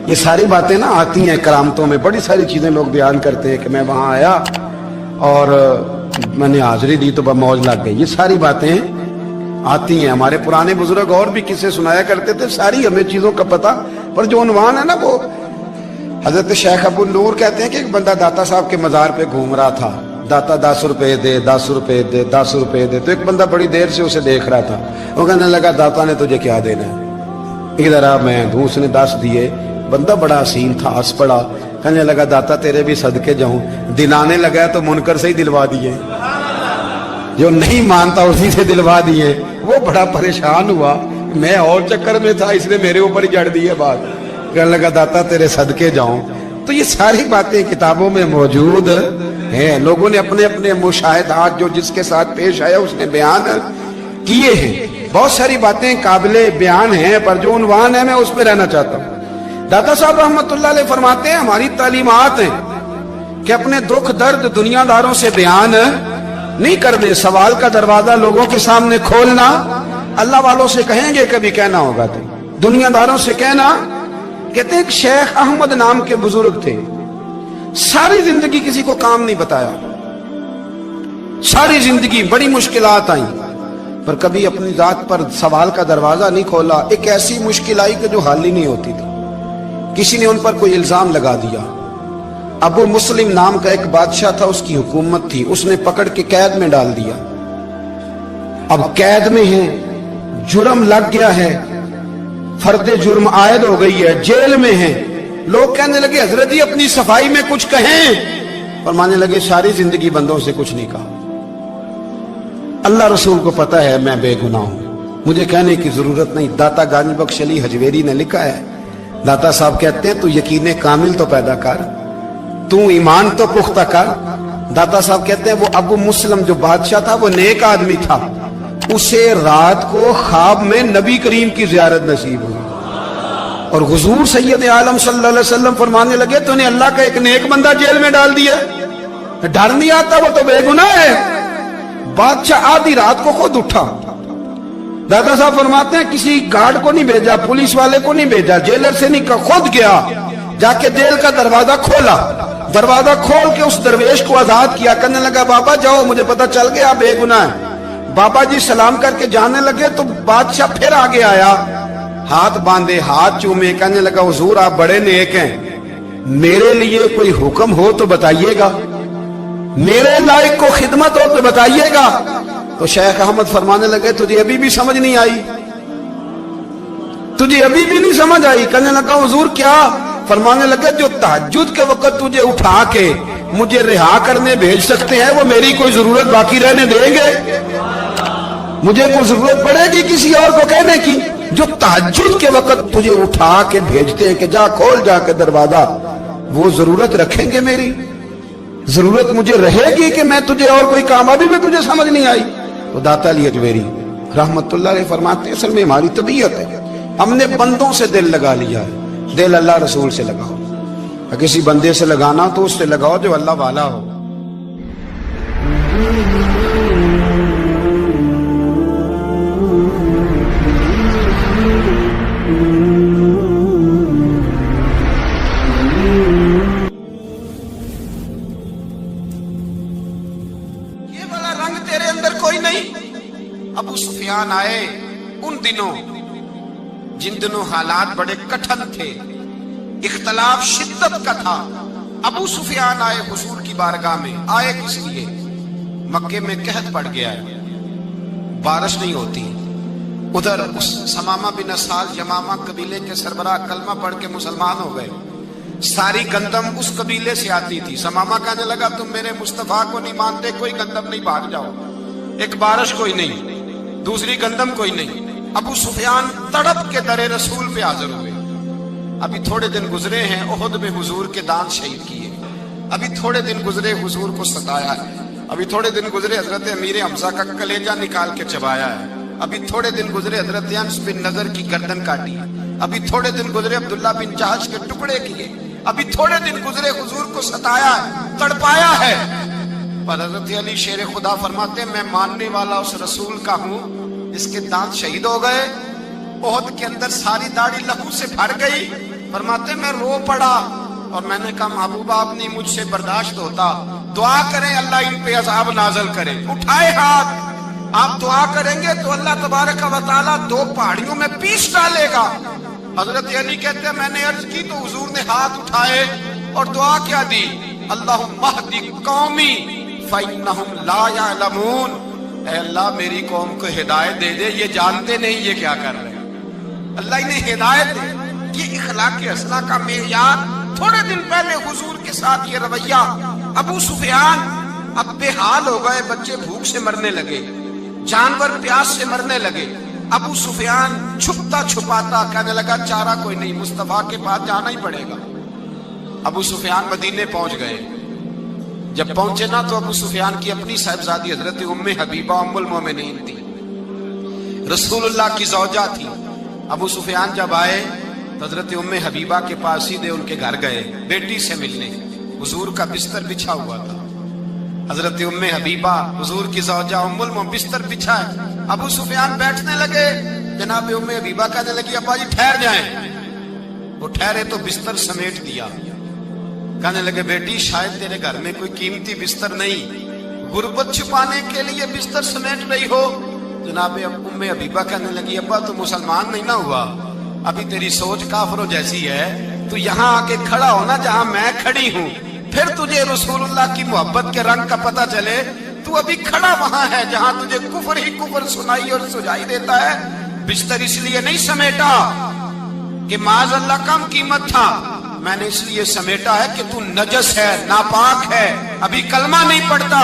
ये सारी बातें ना आती हैं करामतों में, बड़ी सारी चीजें लोग बयान करते हैं कि मैं वहां आया और मैंने हाजिरी दी तो मौज लग गई, ये सारी बातें आती हैं। हमारे पुराने बुजुर्ग और भी किस्से सुनाया करते थे, सारी हमें चीजों का पता, पर जो उन्वान है ना वो हजरत शेख अबू नूर कहते हैं कि एक बंदा दाता साहब के मजार पे घूम रहा था, दाता 10 रुपए दे, 10 रुपए दे, 10 रुपए दे। तो एक बंदा बड़ी देर से उसे देख रहा था, वो कहने लगा दाता ने तुझे क्या देना है? इधर आ मैं दूँ। उसने 10 दिए। बंदा बड़ा हसीन था, हंस पड़ा, कहने लगा दाता तेरे भी सदके जाऊं। दिलाने लगा तो मुनकर से ही दिलवा दिए, जो नहीं मानता उसी से दिलवा दिए। वो बड़ा परेशान हुआ, मैं और चक्कर में था, इसने मेरे ऊपर ही जड़ दी है बात। कहने लगा दाता तेरे सदके जाऊं। तो ये सारी बातें किताबों में मौजूद ہے لوگوں نے اپنے اپنے مشاہدات جو جس کے ساتھ پیش آیا اس نے بیان کیے ہیں. بہت ساری باتیں قابل بیان ہیں پر جو عنوان ہے میں اس پہ رہنا چاہتا ہوں. داتا صاحب رحمت اللہ علیہ فرماتے ہیں ہماری تعلیمات ہیں کہ اپنے دکھ درد دنیا داروں سے بیان نہیں کرنے, سوال کا دروازہ لوگوں کے سامنے کھولنا. اللہ والوں سے کہیں گے کبھی کہنا ہوگا تو دنیا داروں سے کہنا. کہتے ہیں کہ شیخ احمد نام کے بزرگ تھے, ساری زندگی کسی کو کام نہیں بتایا, ساری زندگی بڑی مشکلات آئیں پر کبھی اپنی ذات پر سوال کا دروازہ نہیں کھولا. ایک ایسی مشکل آئی کہ جو حل ہی نہیں ہوتی تھی, کسی نے ان پر کوئی الزام لگا دیا. ابو مسلم نام کا ایک بادشاہ تھا, اس کی حکومت تھی, اس نے پکڑ کے قید میں ڈال دیا. اب قید میں ہیں, جرم لگ گیا ہے, فرد جرم عائد ہو گئی ہے, جیل میں ہیں. لوگ کہنے لگے حضرت جی اپنی صفائی میں کچھ کہیں, اور ماننے لگے ساری زندگی بندوں سے کچھ نہیں کہا. اللہ رسول کو پتا ہے میں بے گناہ ہوں, مجھے کہنے کی ضرورت نہیں. داتا غانی بخش علی حجویری نے لکھا ہے, داتا صاحب کہتے ہیں تو یقین کامل تو پیدا کر, تو ایمان تو پختہ کر. داتا صاحب کہتے ہیں وہ ابو مسلم جو بادشاہ تھا وہ نیک آدمی تھا, اسے رات کو خواب میں نبی کریم کی زیارت نصیب ہوئی اور حضور سید عالم صلی اللہ علیہ وسلم فرمانے لگے تو نے اللہ کا ایک نیک بندہ جیل میں ڈال دیا, ڈر نہیں آتا, وہ تو بے گناہ ہے. بادشاہ آدھی رات کو خود اٹھا. دادا صاحب فرماتے ہیں کسی گارڈ کو نہیں بھیجا, پولیس والے کو نہیں بھیجا, جیلر سے نہیں, خود گیا, جا کے جیل کا دروازہ کھولا. دروازہ کھول کے اس درویش کو آزاد کیا, کہنے لگا بابا جاؤ مجھے پتا چل گیا بے گناہ ہے. بابا جی سلام کر کے جانے لگے تو بادشاہ پھر آگے آیا, ہاتھ باندھے, ہاتھ چومے, کہنے لگا حضور آپ بڑے نیک ہیں, میرے لیے کوئی حکم ہو تو بتائیے گا, میرے لائق کو خدمت ہو تو بتائیے گا. تو شیخ احمد فرمانے لگے تجھے ابھی بھی سمجھ نہیں آئی, تجھے ابھی بھی نہیں سمجھ آئی. کہنے لگا حضور کیا؟ فرمانے لگے جو تہجد کے وقت تجھے اٹھا کے مجھے رہا کرنے بھیج سکتے ہیں وہ میری کوئی ضرورت باقی رہنے دیں گے؟ مجھے کوئی ضرورت پڑے گی کسی اور کو کہنے کی؟ جو تہجد کے وقت تجھے اٹھا کے بھیجتے ہیں کہ جا کھول جا کے دروازہ, وہ ضرورت رکھیں گے میری؟ ضرورت مجھے رہے گی کہ میں تجھے اور کوئی کام, ابھی میں تجھے سمجھ نہیں آئی. تو داتا علی حجویری رحمت اللہ علیہ فرماتے ہیں اصل میں ہماری طبیعت ہے, ہم نے بندوں سے دل لگا لیا ہے. دل اللہ رسول سے لگاؤ, کسی بندے سے لگانا تو اس سے لگاؤ جو اللہ والا ہو. یہ والا رنگ تیرے اندر کوئی نہیں. ابو سفیان آئے ان دنوں جن دنوں حالات بڑے کٹھن تھے, اختلاف شدت کا تھا. ابو سفیان آئے حضور کی بارگاہ میں. آئے کس لیے؟ مکے میں قحط پڑ گیا ہے, بارش نہیں ہوتی. ادھر اس سمامہ بن اسال یمامہ قبیلے کے سربراہ کلمہ پڑھ کے مسلمان ہو گئے. ساری گندم اس قبیلے سے آتی تھی. سمامہ کہنے لگا تم میرے مصطفیٰ کو نہیں مانتے, کوئی گندم نہیں, بھاگ جاؤ. ایک بارش کوئی نہیں, دوسری گندم کوئی نہیں. ابو سفیان تڑپ کے در رسول پہ حاضر ہوئے. ابھی تھوڑے دن گزرے ہیں احد میں حضور کے دانت شہید کیے, ابھی تھوڑے دن گزرے حضور کو ستایا ہے, ابھی تھوڑے دن گزرے حضرت امیر حمزہ کا کلیجہ نکال کے چبایا ہے, ابھی تھوڑے دن گزرے حضرت انس بن نضر کی گردن کاٹی, ابھی تھوڑے دن گزرے عبداللہ بن جہش کے ٹکڑے کیے, ابھی تھوڑے دن گزرے حضور کو ستایا ہے, تڑپایا ہے. پر حضرت علی شیر خدا فرماتے ہیں میں ماننے والا اس رسول کا ہوں جس کے دانت شہید ہو گئے. احد کے اندر ساری داڑھی لہو سے بھر گئی. فرماتے میں رو پڑا اور میں نے کہا محبوبہ آپ نہیں مجھ سے برداشت ہوتا, دعا کریں اللہ ان پہ عذاب نازل کرے. اٹھائے ہاتھ, آپ دعا کریں گے تو اللہ تبارک و تعالیٰ 2 پہاڑیوں میں پیس ڈالے گا. حضرت علی کہتے ہیں میں نے عرض کی تو حضور نے ہاتھ اٹھائے اور دعا کیا دی, اللہم اہدی قومی فإنہم لا یعلمون. اے اللہ میری قوم کو ہدایت دے دے, یہ جانتے نہیں یہ کیا کر رہے ہیں. اللہ انہیں ہدایت دے. یہ اخلاق حسنہ کا معیار. تھوڑے دن پہلے حضور کے ساتھ یہ رویہ. ابو سفیان اب بے حال ہو گئے, بچے بھوک سے مرنے لگے, جانور پیاس سے مرنے لگے. ابو سفیان چھپتا چھپاتا کہنے لگا چارہ کوئی نہیں, مصطفیٰ کے پاس جانا ہی پڑے گا. ابو سفیان مدینے پہنچ گئے. जब पहुंचे ना तो अबू सुफियान की अपनी साहिबजादी हजरत उम्मे हबीबा उम्मुल मोमिनीन थी, रसूलुल्लाह की ज़ौजा थी। अबू सुफियान जब आए तो हजरत उम्मे हबीबा के पास सीधे उनके घर गए बेटी से मिलने। हुजूर का बिस्तर बिछा हुआ था, हजरत उम्मे हबीबा हुजूर की ज़ौजा उम्मुल मोमिनीन बिस्तर बिछा है। अबू सुफियान बैठने लगे, जनाब उम्मे हबीबा कहने लगी अब्बा जी ठहर जाएं। वो ठहरे तो बिस्तर समेट दिया। कहने लगे बेटी शायद तेरे घर में कोई कीमती बिस्तर नहीं, गुर्बत छुपाने के लिए बिस्तर समेट रही हो। जनाब उम्मे हबीबा कहने लगी अब्बा तो मुसलमान नहीं ना हुआ, अभी तेरी सोच काफिरों जैसी है, तू यहाँ आके खड़ा हो ना जहाँ मैं खड़ी हूँ, फिर तुझे रसूलुल्लाह की मोहब्बत के रंग का पता चले। तू अभी खड़ा वहां है जहां तुझे कुफर ही कुफर सुनाई और सुझाई देता है। बिस्तर इसलिए नहीं समेटा कि माज़अल्लाह कम कीमत था, मैंने इसलिए समेटा है कि तू नजस है, नापाक है, अभी कलमा नहीं पढ़ता।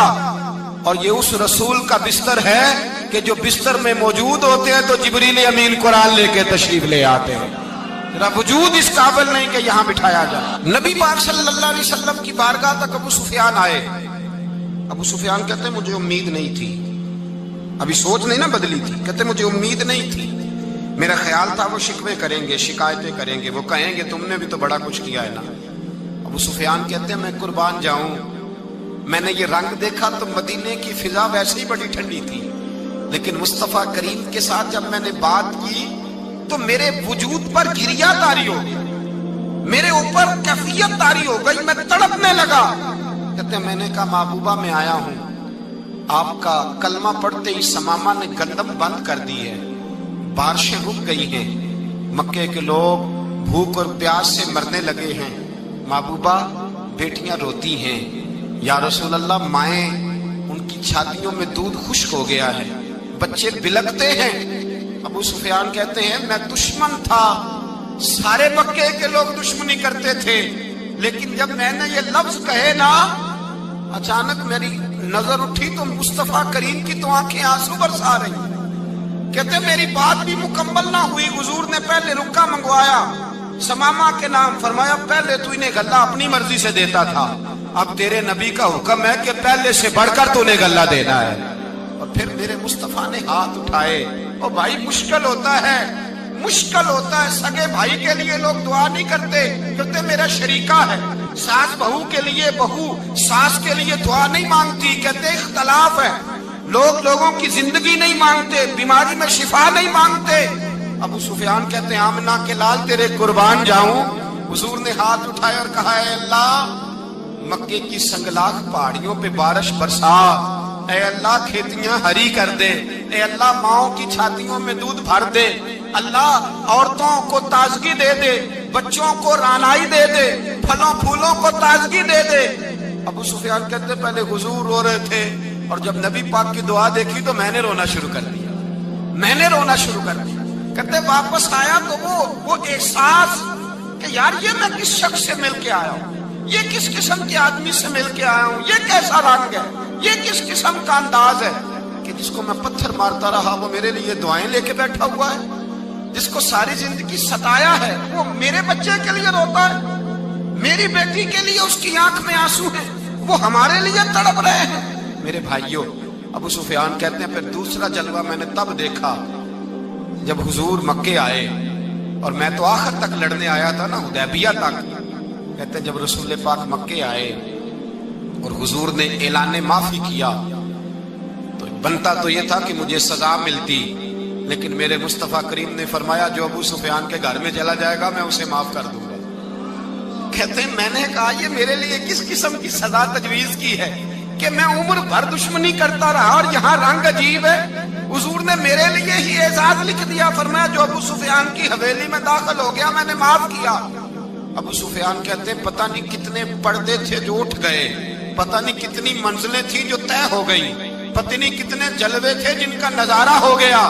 और ये उस रसूल का बिस्तर है कि जो बिस्तर में मौजूद होते हैं तो जिब्रील अमीन कुरान लेके तशरीफ ले आते हैं। तेरा वजूद इस काबिल नहीं कि यहाँ बिठाया जाए। नबी पाक सल्लल्लाहु अलैहि वसल्लम की बारगाह तक अबू सुफियान आए। अबू सुफियान कहते मुझे उम्मीद नहीं थी, अभी सोच नहीं ना बदली थी, कहते मुझे उम्मीद नहीं थी, मेरा ख्याल था वो शिकवे करेंगे, शिकायतें करेंगे, वो कहेंगे तुमने भी तो बड़ा कुछ किया है ना। अबू सुफियान कहते हैं मैं कुर्बान जाऊं, मैंने ये रंग देखा तो मदीने की फिजा वैसे ही बड़ी ठंडी थी, लेकिन मुस्तफा करीम के साथ जब मैंने बात की तो मेरे वजूद पर गिरिया तारी हो गई, मेरे ऊपर कैफियत तारी हो गई, मैं तड़पने लगा। कहते मैंने कहा महबूबा मैं आया हूं, आपका कलमा पढ़ते ही समामा ने गंदम बंद कर दी है, बारिशें रुक गई हैं, मक्के के लोग भूख और प्यास से मरने लगे हैं, महबूबा बेटियां रोती हैं, या रसूल अल्लाह माएं उनकी छातियों में दूध खुश्क हो गया है, बच्चे बिलकते हैं। अबू सुफियान कहते हैं मैं दुश्मन था, सारे मक्के के लोग दुश्मनी करते थे, लेकिन जब मैंने ये लफ्ज कहे ना अचानक मेरी नजर उठी तो मुस्तफा करीम की तो आंखें आंसू बरसा रही। कहते मेरी बात भी मुकम्मल ना हुई, हुजूर ने पहले रुक्का मंगवाया समामा के नाम, फरमाया पहले तू इन्हें गल्ला अपनी मर्जी से देता था, अब तेरे नबी का हुक्म है कि पहले से बढ़कर तूने गल्ला देना है। और फिर मेरे मुस्तफा ने हाथ उठाए। और भाई मुश्किल होता है, मुश्किल होता है, सगे भाई के लिए लोग दुआ नहीं करते, कहते मेरा शरीका है, सास बहू के लिए बहू सास के लिए दुआ नहीं मांगती, कहते इख्तलाफ है, लोग लोगों की जिंदगी नहीं मांगते, बीमारी में शिफा नहीं मांगते। अबू सुफियान कहते हैं आमना के लाल तेरे कुर्बान जाऊं। हुजूर ने हाथ उठाए और कहा है अल्लाह मक्के की संगलाख पहाड़ियों पे बारिश बरसा, ऐ अल्लाह खेतियां हरी कर दे, ऐ अल्लाह माओं की छातियों में दूध भर दे, अल्लाह औरतों को ताजगी दे दे, बच्चों को रानाई दे दे, फलों फूलों को ताजगी दे दे। अबू सुफियान कहते पहले हुजूर रो रहे थे और जब नबी पाक की दुआ देखी तो मैंने रोना शुरू कर दिया, मैंने रोना शुरू कर दिया। कहते वापस आया तो वो एहसास कि यार ये मैं किस शख्स से मिल के आया हूँ, ये किस किस्म के आदमी से मिल के आया हूँ, ये कैसा रंग है, ये किस किस्म का अंदाज है कि जिसको मैं पत्थर मारता रहा वो मेरे लिए दुआएं लेके बैठा हुआ है, जिसको सारी जिंदगी सताया है वो मेरे बच्चे के लिए रोता है, मेरी बेटी के लिए उसकी आंख में आंसू है, वो हमारे लिए तड़प रहे हैं। मेरे भाइयों, अबू सुफियान कहते हैं फिर दूसरा जलवा मैंने तब देखा जब हुजूर मक्के आए और मैं तो आखिर तक लड़ने आया था ना, हुदैबिया तक। कहते जब रसूल पाक मक्के आए और हुजूर ने ऐलान माफी किया तो बनता तो ये था कि मुझे सजा मिलती, लेकिन मेरे मुस्तफा करीम ने फरमाया जो अबू सुफियान के घर में चला जाएगा मैं उसे माफ कर दूंगा। कहते हैं मैंने कहा ये मेरे लिए किस किस्म की सजा तजवीज की है कि मैं उम्र भर दुश्मनी करता रहा और यहाँ रंग अजीब है। हुजूर ने मेरे लिए ही एजाज लिख दिया, फरमाया जो अबू सुफियान की हवेली में दाखिल हो गया मैंने माफ किया। अबू सुफियान कहते हैं पता नहीं कितने पर्दे थे जो उठ गए, पता नहीं कितनी मंजिलें थी जो तय हो गई, पता नहीं कितने जलवे थे जिनका नजारा हो गया।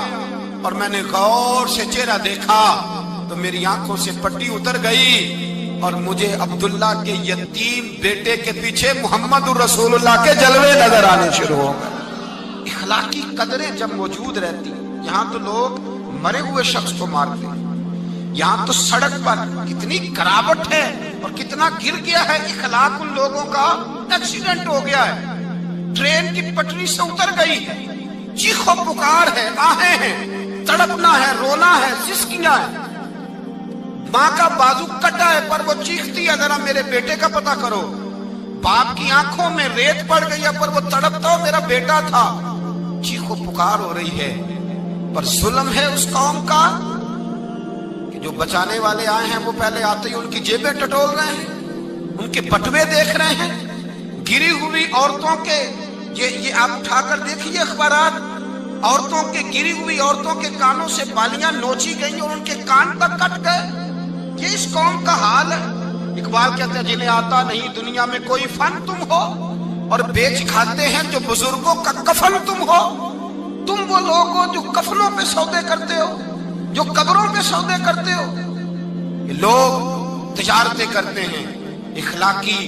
और मैंने गौर से चेहरा देखा तो मेरी आंखों से पट्टी उतर गई और मुझे अब्दुल्ला के यतीम बेटे के पीछे मोहम्मद रसूलुल्लाह के जलवे नजर आने शुरू हो गए। इखलाकी कदरें जब मौजूद रहती, यहाँ तो लोग मरे हुए शख्स को मारते, यहाँ तो सड़क पर कितनी करावट है और कितना गिर गया है इखलाक उन लोगों का एक्सीडेंट हो गया है, ट्रेन की पटरी से उतर गई है, चीखो पुकार है, आहें हैं, तड़पना है, रोना है, सिसकियां है, माँ का बाजू कटा है पर वो चीखती है जरा मेरे बेटे का पता करो, बाप की आंखों में रेत पड़ गई है पर वो तड़पता हो मेरा बेटा था, चीखो पुकार हो रही है। पर जुल्म है उस कौम का कि जो बचाने वाले आए हैं वो पहले आते ही उनकी जेबें टटोल रहे हैं, उनके बटुए देख रहे हैं, गिरी हुई औरतों के ये आप उठाकर देखिए अखबारात, औरतों के गिरी हुई औरतों के कानों से बालियां नोची गई और उनके कान तक कट गए। ये इस कौम का हाल है। इकबाल कहते हैं जिन्हें आता नहीं दुनिया में कोई फन तुम हो और बेच खाते हैं जो बुजुर्गों का कफन तुम हो। तुम वो लोग हो जो कफनों पे सौदे करते हो, जो कब्रों पे सौदे करते हो। ये लोग तिजारतें करते हैं, इखलाकी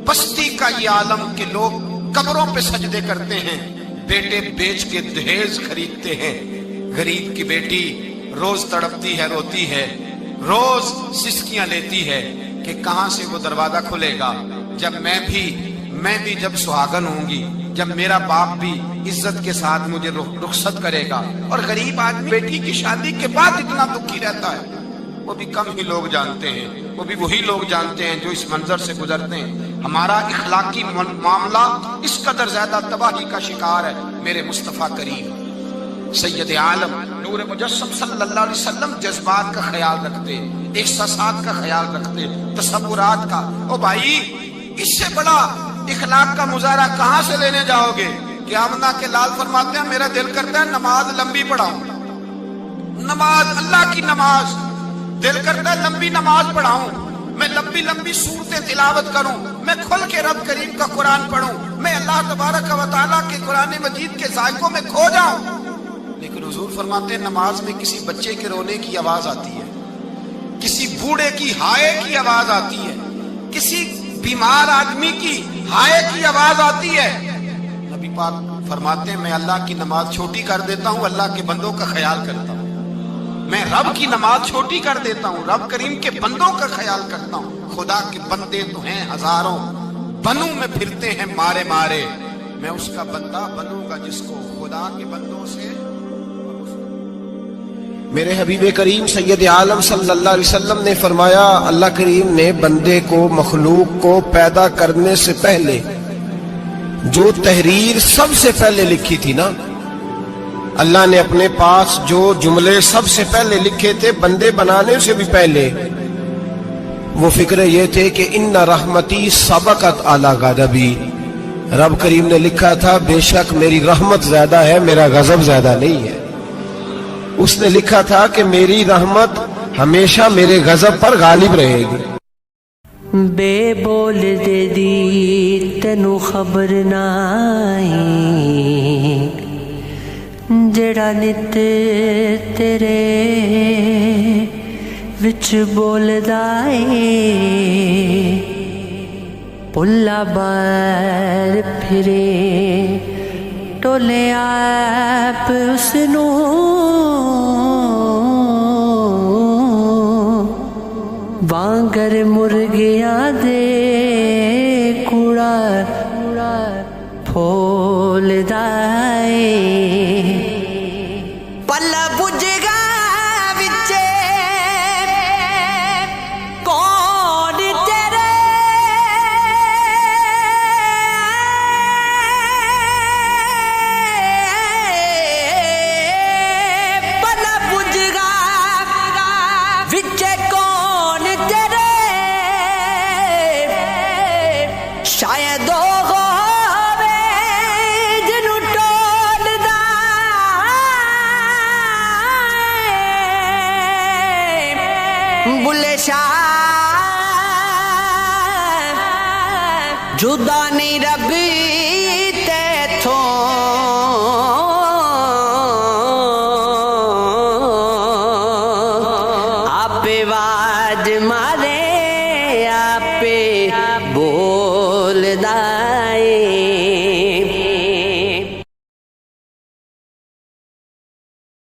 बस्ती का ये आलम के लोग कब्रों पे सजदे करते हैं, बेटे बेच के दहेज खरीदते हैं। गरीब की बेटी रोज तड़पती है, रोती है, रोज सिसकियां लेती है कि कहां से वो दरवाजा खुलेगा जब मैं भी जब सुहागन होंगी, जब मेरा बाप भी इज्जत के साथ मुझे रुखसत करेगा। और गरीब आदमी बेटी की शादी के बाद इतना दुखी रहता है, वो भी कम ही लोग जानते हैं, वो भी वही लोग जानते हैं जो इस मंजर से गुजरते हैं। हमारा इखलाकी मामला इस कदर ज्यादा तबाही का शिकार है। मेरे मुस्तफा करीम सैयद आलम नूर मुजस्सम सल्लल्लाहु अलैहि वसल्लम जज्बात का ख्याल रखते, एहसासात का ख्याल रखते, तसव्वुरात का। ओ भाई, इससे बड़ा इखलाक का मुजाहरा कहां से लेने जाओगे? क़यामत के लाल फरमाते हैं मेरा दिल करता है नमाज लंबी पढ़ाऊं, नमाज अल्लाह की नमाज, दिल करता है लंबी नमाज पढ़ाऊं, मैं लंबी लंबी सूरतें तिलावत करूं, मैं खुल के रब करीम का कुरान पढ़ूं, मैं अल्लाह तबारक व तआला के कुरान मजीद के जायकों में खो जाऊं। लेकिन हुजूर फरमाते हैं नमाज में किसी बच्चे के रोने की आवाज आती है, किसी बूढ़े की हाय की आवाज आती है, किसी बीमार आदमी की हाय की आवाज आती है। नबी पाक फरमाते हैं मैं अल्लाह की नमाज छोटी कर देता हूं, अल्लाह के बंदों का ख्याल करता हूं। मैं रब की नमाज छोटी कर देता हूं, रब करीम के बंदों का ख्याल करता हूं। खुदा के बंदे तो हैं हजारों, बनू में फिरते हैं मारे मारे, मैं उसका बंदा बनूंगा जिसको खुदा के बंदों से। मेरे हबीब करीम सैयद आलम सल्लल्लाहु अलैहि वसल्लम ने फरमाया अल्लाह करीम ने बंदे को मखलूक को पैदा करने से पहले जो तहरीर सबसे पहले लिखी थी ना, अल्लाह ने अपने पास जो जुमले सबसे पहले लिखे थे बंदे बनाने से भी पहले, वो फिक्र ये थे कि इन्ना रहमती सबकत अला गज़बी। रब करीम ने लिखा था बेशक मेरी रहमत ज्यादा है, मेरा गजब ज्यादा नहीं है। उसने लिखा था कि मेरी रहमत हमेशा मेरे गजब पर गालिब रहेगी। बेबोल दे दी तेनू खबर नाई, जेड़ा नित तेरे विच बोलदा ए, पुल्ला बार फिरे टोले आप उसनू वांगर मुर्गियां दे कूड़ा फोलदा ए। पल्ला बुझगा विचे कौन तेरे, पल्ला बुझगा विचे कौन तेरे, शायद होवे जिन्नू टोलदा बुले शाह जुदा नहीं रबी तेथों, आपे वाज मारे